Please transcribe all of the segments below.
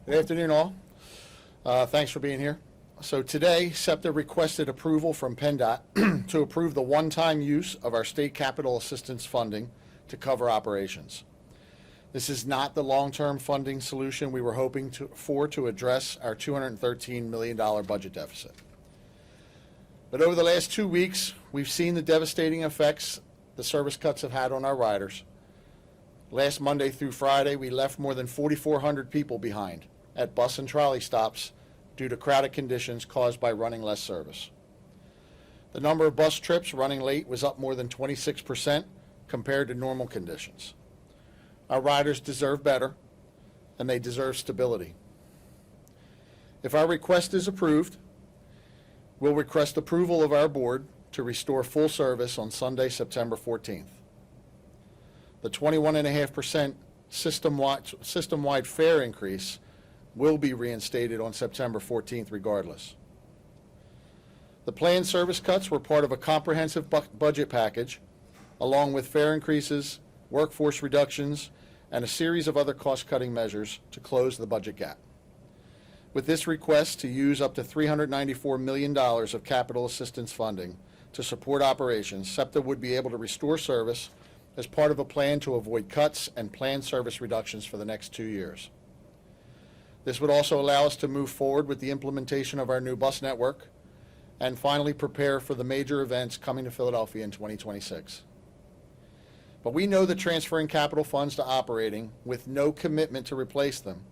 Good afternoon, all. Thanks for being here. So today, SEPTA requested approval from PennDOT to approve the one-time use of our state capital assistance funding to cover operations. This is not the long-term funding solution we were hoping to address our $213 million budget deficit. But over the last 2 weeks, we've seen the devastating effects the service cuts have had on our riders. Last Monday through Friday, we left more than 4,400 people behind at bus and trolley stops due to crowded conditions caused by running less service. The number of bus trips running late was up more than 26% compared to normal conditions. Our riders deserve better, and they deserve stability. If our request is approved, we'll request approval of our board to restore full service on Sunday, September 14th. The 21.5% system-wide fare increase will be reinstated on September 14th regardless. The planned service cuts were part of a comprehensive budget package, along with fare increases, workforce reductions, and a series of other cost-cutting measures to close the budget gap. With this request to use up to $394 million of capital assistance funding to support operations, SEPTA would be able to restore service as part of a plan to avoid cuts and planned service reductions for the next 2 years. This would also allow us to move forward with the implementation of our new bus network and finally prepare for the major events coming to Philadelphia in 2026. But we know that transferring capital funds to operating with no commitment to replace them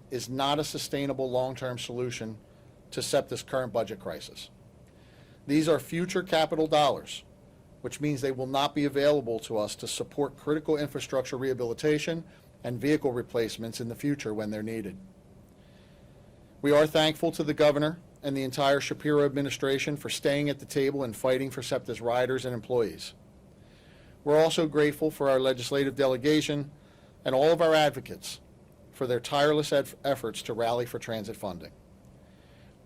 is not a sustainable long-term solution to SEPTA's current budget crisis. These are future capital dollars, which means they will not be available to us to support critical infrastructure rehabilitation and vehicle replacements in the future when they're needed. We are thankful to the governor and the entire Shapiro administration for staying at the table and fighting for SEPTA's riders and employees. We're also grateful for our legislative delegation and all of our advocates for their tireless efforts to rally for transit funding.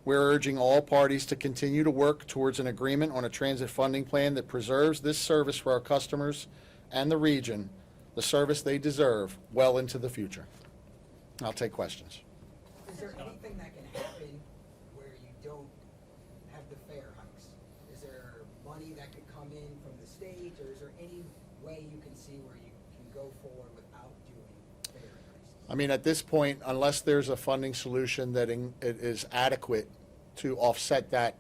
We're urging all parties to continue to work towards an agreement on a transit funding plan that preserves this service for our customers and the region, the service they deserve, well into the future. I'll take questions. Is there anything that can happen where you don't have the fare hikes? Is there money that could come in from the state, or is there any way you can see where you can go forward without doing fare increases? I mean, at this point, unless there's a funding solution that it is adequate to offset that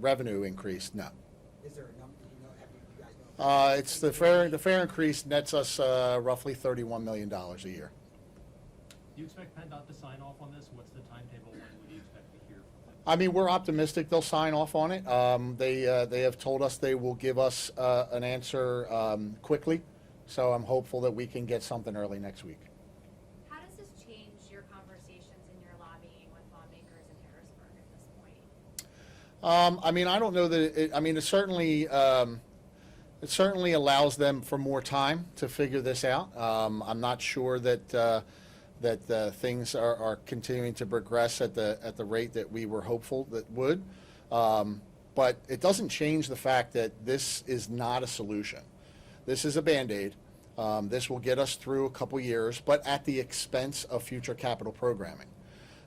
revenue increase, no. Is there a number? Do you know? Have you guys know? It's the fare increase nets us roughly $31 million a year. Do you expect PennDOT to sign off on this? What's the timetable? When would you expect to hear from them? I mean, we're optimistic they'll sign off on it. They have told us they will give us an answer quickly, so I'm hopeful that we can get something early next week. How does this change your conversations and your lobbying with lawmakers in Harrisburg at this point? I mean, I don't know that it certainly allows them for more time to figure this out. I'm not sure that things are continuing to progress at the rate that we were hopeful that would. But it doesn't change the fact that this is not a solution. This is a Band-Aid. This will get us through a couple years, but at the expense of future capital programming.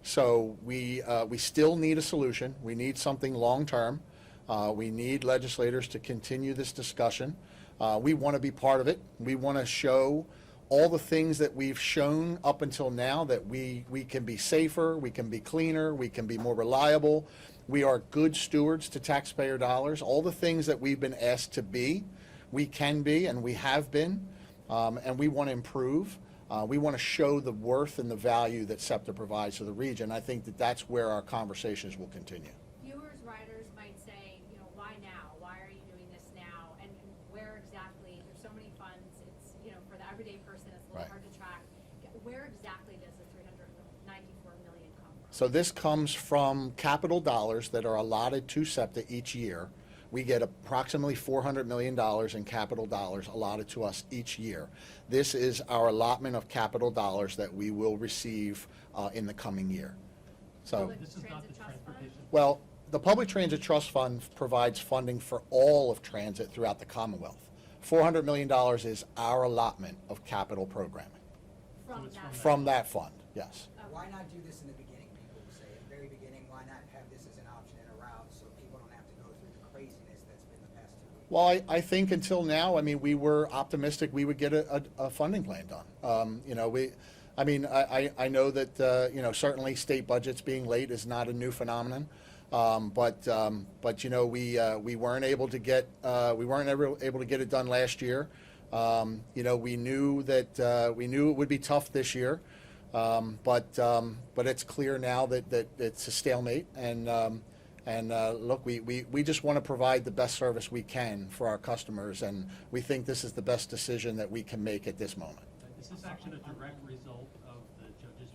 So we still need a solution. We need something long-term. We need legislators to continue this discussion. We want to be part of it. We want to show all the things that we've shown up until now, that we can be safer, we can be cleaner, we can be more reliable, we are good stewards to taxpayer dollars. All the things that we've been asked to be, we can be and we have been, and we want to improve. We want to show the worth and the value that SEPTA provides to the region. I think that that's where our conversations will continue. Viewers, riders might say, why now? Why are you doing this now? And where exactly, there's so many funds, it's, for the everyday person, it's a little Right. hard to track. Where exactly does the $394 million come from? So this comes from capital dollars that are allotted to SEPTA each year. We get approximately $400 million in capital dollars allotted to us each year. This is our allotment of capital dollars that we will receive in the coming year. So, This is not the transportation. well, the Public Transit Trust Fund provides funding for all of transit throughout the Commonwealth. $400 million is our allotment of capital programming From it's that. from that fund, yes. Okay. why not do this in the beginning? People would say, at the very beginning, why not have this as an option and a route so people don't have to go through the craziness that's been the past 2 weeks? Well, I think until now, I mean, we were optimistic we would get a funding plan done. You know, I know that, you know, certainly state budgets being late is not a new phenomenon. But you know, we weren't able to get it done last year. You know, we knew it would be tough this year. But it's clear now that it's a stalemate, and look, we just want to provide the best service we can for our customers, and we think this is the best decision that we can make at this moment. Is this action a direct result of the judge's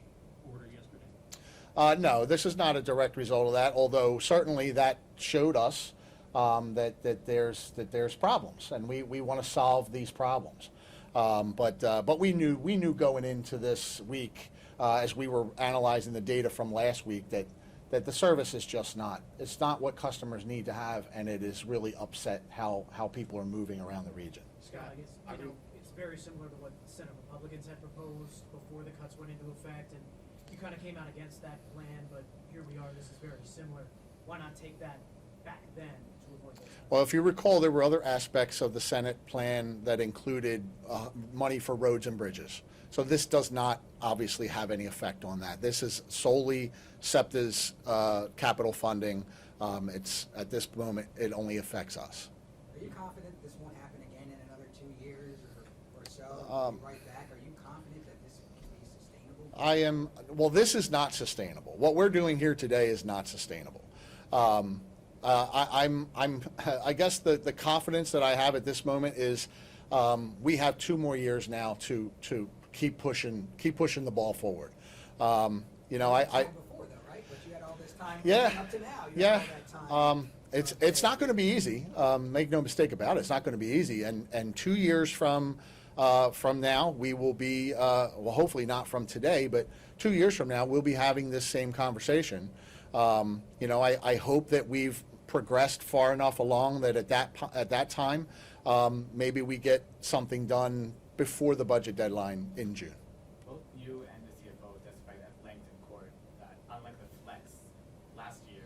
order yesterday? No, this is not a direct result of that, although certainly that showed us that there's problems, and we want to solve these problems. But we knew going into this week, as we were analyzing the data from last week, that the service is just not. It's not what customers need to have, and it is really upset how people are moving around the region. Scott, I guess, you know, it's very similar to what Senate Republicans had proposed before the cuts went into effect, and you kind of came out against that plan, but here we are, this is very similar. Why not take that back then to avoid those? Well, if you recall, there were other aspects of the Senate plan that included money for roads and bridges. So this does not obviously have any effect on that. This is solely SEPTA's capital funding. It's at this moment, it only affects us. Are you confident this won't happen again in another 2 years or so? We'll be right back. Are you confident that this can be sustainable? I am. Well, this is not sustainable. What we're doing here today is not sustainable. I guess the confidence that I have at this moment is we have 2 more years now to keep pushing the ball forward. You know, Before though, right? But you had all this time Yeah, up to now. You yeah. had all that time. It's not going to be easy. Make no mistake about it. It's not going to be easy. And 2 years from now, we will be well, hopefully not from today, but 2 years from now, we'll be having this same conversation. You know, I hope that we've progressed far enough along that at that time, maybe we get something done before the budget deadline in June. Both you and the CFO testified at length in court that unlike the flex last year,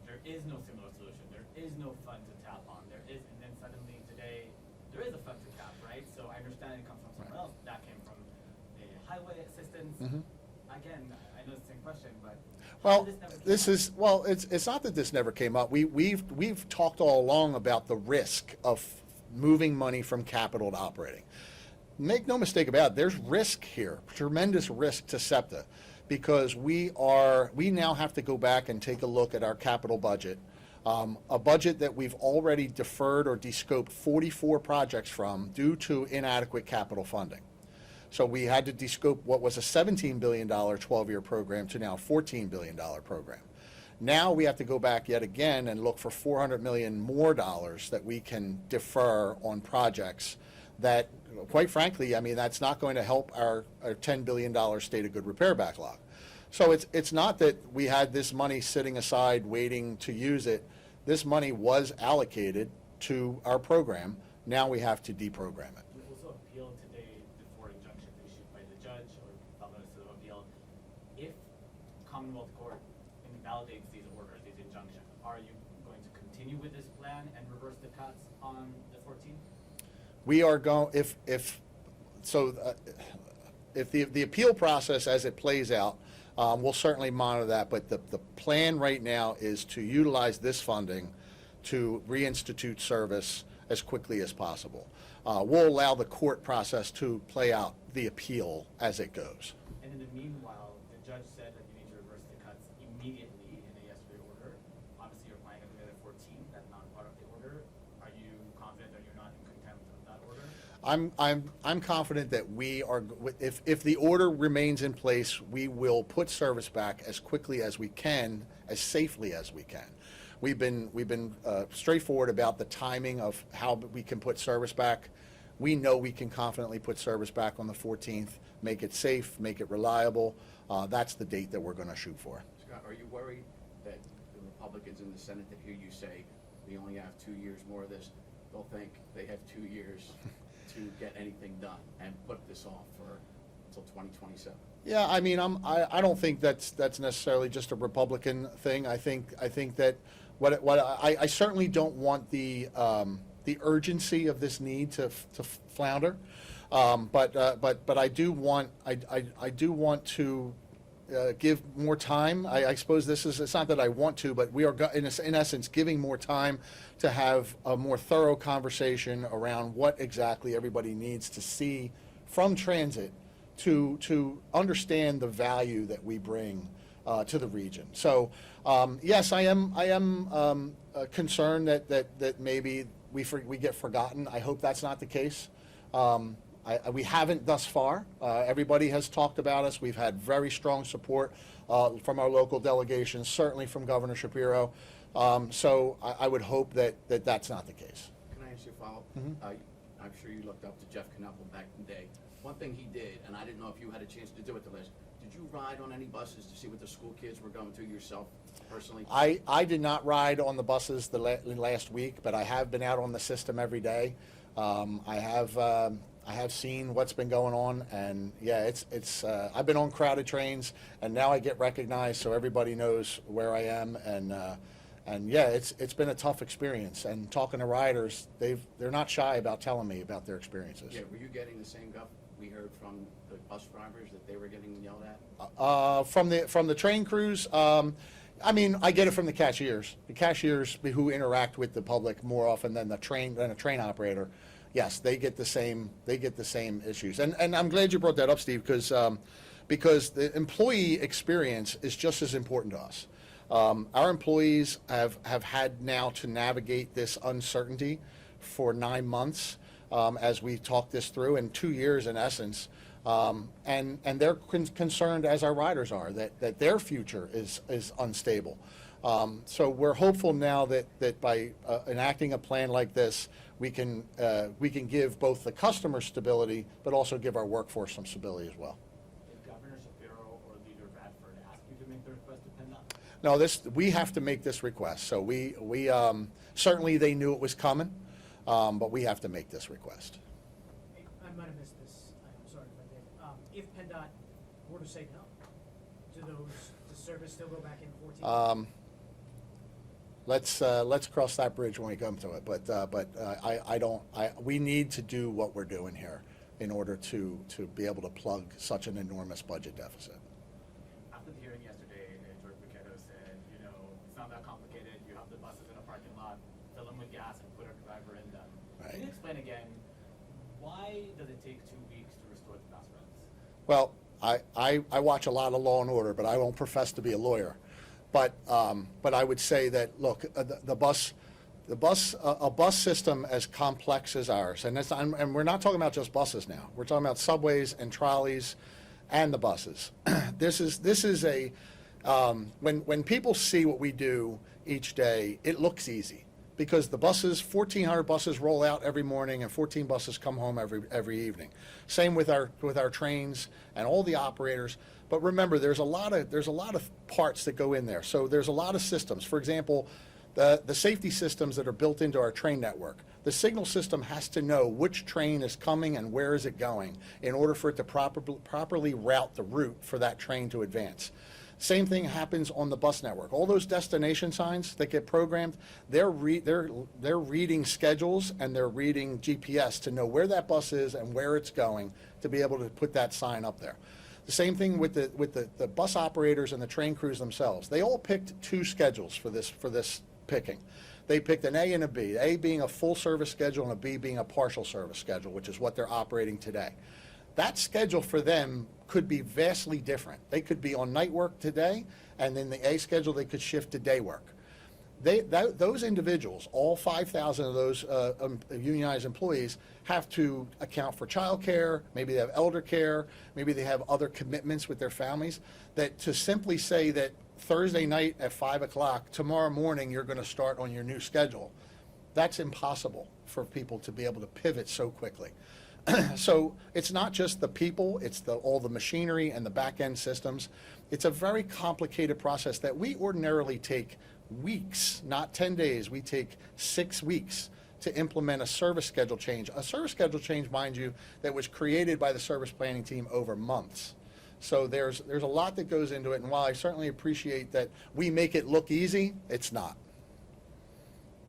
there is no similar solution. There is no fund to tap on. There is, and then suddenly today, there is a fund to tap, right? So I understand it comes from somewhere else. That came from the highway assistance. Mhm. Again, I know it's the same question, but Well, how did this never come up? it's not that this never came up. We've talked all along about the risk of moving money from capital to operating. Make no mistake about it, there's risk here, tremendous risk to SEPTA, because we now have to go back and take a look at our capital budget, a budget that we've already deferred or descoped 44 projects from due to inadequate capital funding. So we had to descope what was a $17 billion 12-year program to now a $14 billion program. Now we have to go back yet again and look for $400 million more that we can defer on projects that, quite frankly, I mean, that's not going to help our $10 billion state of good repair backlog. So it's not that we had this money sitting aside waiting to use it. This money was allocated to our program. Now we have to deprogram it. You also appealed today the 4 injunctions issued by the judge or filed notice of appeal. If Commonwealth Court invalidates these orders, these injunctions, are you going to continue with this plan and reverse the cuts on the 14th? We are going, if the appeal process as it plays out, we'll certainly monitor that, but the plan right now is to utilize this funding to reinstitute service as quickly as possible. We'll allow the court process to play out the appeal as it goes. And in the meanwhile, the judge said that you need to reverse the cuts immediately in the yesterday order. Obviously, you're planning on doing it at 14. That's not part of the order. Are you confident that you're not in contempt of that order? I'm confident that we are, if the order remains in place, we will put service back as quickly as we can, as safely as we can. We've been straightforward about the timing of how we can put service back. We know we can confidently put service back on the 14th, make it safe, make it reliable. That's the date that we're going to shoot for. Scott, are you worried that the Republicans in the Senate that hear you say we only have 2 years more of this, they'll think they have 2 years to get anything done and put this off for until 2027. Yeah, I mean, I don't think that's necessarily just a Republican thing. I think that I certainly don't want the urgency of this need to flounder, but I do want to give more time. I suppose it's not that I want to, but we are in essence giving more time to have a more thorough conversation around what exactly everybody needs to see from transit to understand the value that we bring to the region. So yes, I am concerned that maybe we get forgotten. I hope that's not the case. We haven't thus far. Everybody has talked about us. We've had very strong support from our local delegations, certainly from Governor Shapiro. So I would hope that that's not the case. Can I ask you a follow-up? Mhm. I'm sure you looked up to Jeff Knuppel back in the day. One thing he did, and I didn't know if you had a chance to do it the last, did you ride on any buses to see what the school kids were going through yourself personally? I did not ride on the buses the last week, but I have been out on the system every day. I have seen what's been going on, and yeah, it's I've been on crowded trains, and now I get recognized, so everybody knows where I am, and yeah, it's been a tough experience. And talking to riders, they're not shy about telling me about their experiences. Yeah, were you getting the same guff we heard from the bus drivers that they were getting yelled at? From the train crews, I mean, I get it from the cashiers. The cashiers who interact with the public more often than a train operator. Yes, they get the same issues. And I'm glad you brought that up, Steve, because the employee experience is just as important to us. Our employees have had now to navigate this uncertainty for 9 months as we talk this through, in 2 years in essence. And they're concerned, as our riders are, that their future is unstable. So we're hopeful now that by enacting a plan like this, we can give both the customer stability, but also give our workforce some stability as well. Did Governor Shapiro or Leader Bradford ask you to make the request to PennDOT? No, we have to make this request. So we certainly they knew it was coming, but we have to make this request. I might have missed this, I'm sorry if I did. If PennDOT were to say no, does service still go back in 14? Let's cross that bridge when we come to it. But we need to do what we're doing here in order to be able to plug such an enormous budget deficit. After the hearing yesterday, George Bucchetto said, it's not that complicated. You have the buses in a parking lot, fill them with gas, and put a driver in them. Right. Can you explain again, why does it take 2 weeks to restore the bus routes? Well, I watch a lot of Law and Order, but I won't profess to be a lawyer. But I would say that, look, a bus system as complex as ours, and we're not talking about just buses now. We're talking about subways and trolleys, and the buses. This is a when people see what we do each day, it looks easy because the buses, 1,400 buses roll out every morning, and 14 buses come home every evening. Same with our trains and all the operators. But remember, there's a lot of parts that go in there. So there's a lot of systems. For example, the safety systems that are built into our train network. The signal system has to know which train is coming and where is it going in order for it to properly route the route for that train to advance. Same thing happens on the bus network. All those destination signs that get programmed, they're reading schedules and they're reading GPS to know where that bus is and where it's going to be able to put that sign up there. The same thing with the bus operators and the train crews themselves. They all picked 2 schedules for this picking. They picked an A and a B, A being a full service schedule and a B being a partial service schedule, which is what they're operating today. That schedule for them could be vastly different. They could be on night work today, and then the A schedule they could shift to day work. Those individuals, all 5,000 of those unionized employees, have to account for child care, maybe they have elder care, maybe they have other commitments with their families, that to simply say that Thursday night at 5 o'clock, tomorrow morning you're going to start on your new schedule, that's impossible for people to be able to pivot so quickly. So it's not just the people, it's all the machinery and the back-end systems. It's a very complicated process that we ordinarily take weeks, not 10 days. We take 6 weeks to implement a service schedule change. A service schedule change, mind you, that was created by the service planning team over months. So there's a lot that goes into it, and while I certainly appreciate that we make it look easy, it's not.